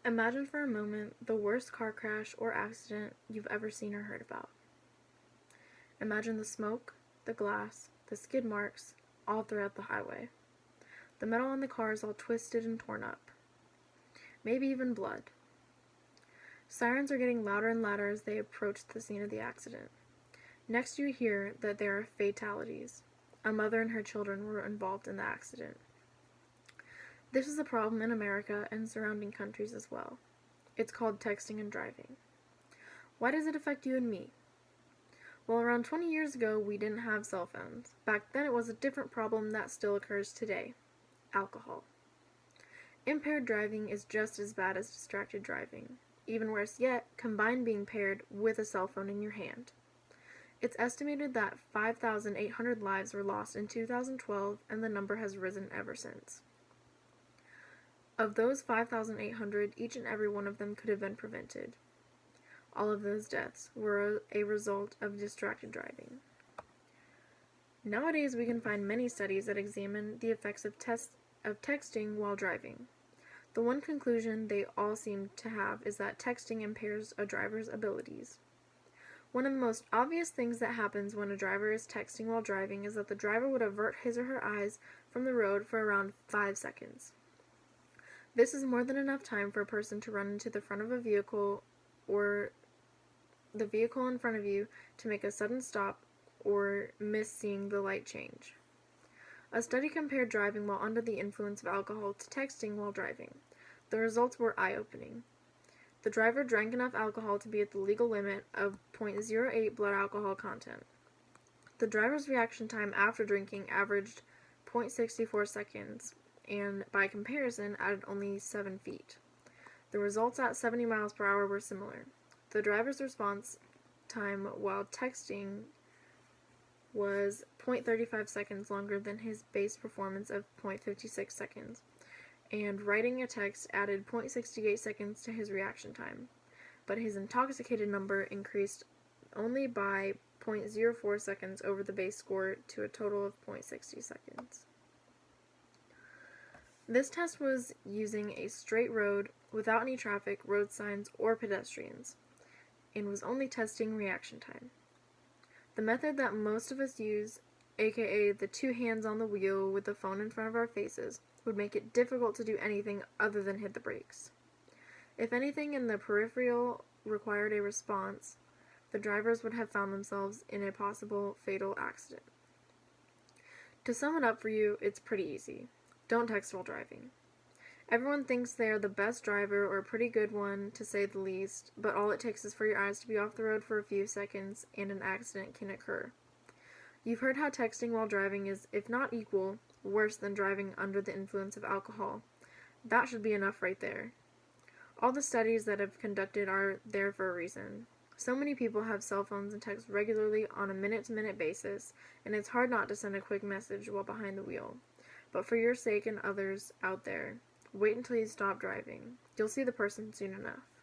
Imagine for a moment the worst car crash or accident you've ever seen or heard about. Imagine the smoke, the glass, the skid marks, all throughout the highway. The metal on the car is all twisted and torn up. Maybe even blood. Sirens are getting louder and louder as they approach the scene of the accident. Next, you hear that there are fatalities. A mother and her children were involved in the accident. This is a problem in America and surrounding countries as well. It's called texting and driving. Why does it affect you and me? Well, around 20 years ago, we didn't have cell phones. Back then, it was a different problem that still occurs today: alcohol. Impaired driving is just as bad as distracted driving. Even worse yet, combine being paired with a cell phone in your hand. It's estimated that 5,800 lives were lost in 2012, and the number has risen ever since. Of those 5,800, each and every one of them could have been prevented. All of those deaths were a result of distracted driving. Nowadays, we can find many studies that examine the effects of texting while driving. The one conclusion they all seem to have is that texting impairs a driver's abilities. One of the most obvious things that happens when a driver is texting while driving is that the driver would avert his or her eyes from the road for around 5 seconds. This is more than enough time for a person to run into the front of a vehicle or the vehicle in front of you to make a sudden stop or miss seeing the light change. A study compared driving while under the influence of alcohol to texting while driving. The results were eye-opening. The driver drank enough alcohol to be at the legal limit of 0.08 blood alcohol content. The driver's reaction time after drinking averaged 0.64 seconds, and by comparison added only 7 feet. The results at 70 miles per hour were similar. The driver's response time while texting was 0.35 seconds longer than his base performance of 0.56 seconds, and writing a text added 0.68 seconds to his reaction time, but his intoxicated number increased only by 0.04 seconds over the base score to a total of 0.60 seconds. This test was using a straight road without any traffic, road signs, or pedestrians, and was only testing reaction time. The method that most of us use, aka the two hands on the wheel with the phone in front of our faces, would make it difficult to do anything other than hit the brakes. If anything in the peripheral required a response, the drivers would have found themselves in a possible fatal accident. To sum it up for you, it's pretty easy. Don't text while driving. Everyone thinks they are the best driver or a pretty good one, to say the least, but all it takes is for your eyes to be off the road for a few seconds and an accident can occur. You've heard how texting while driving is, if not equal, worse than driving under the influence of alcohol. That should be enough right there. All the studies that have conducted are there for a reason. So many people have cell phones and text regularly on a minute-to-minute basis, and it's hard not to send a quick message while behind the wheel. But for your sake and others out there, wait until you stop driving. You'll see the person soon enough.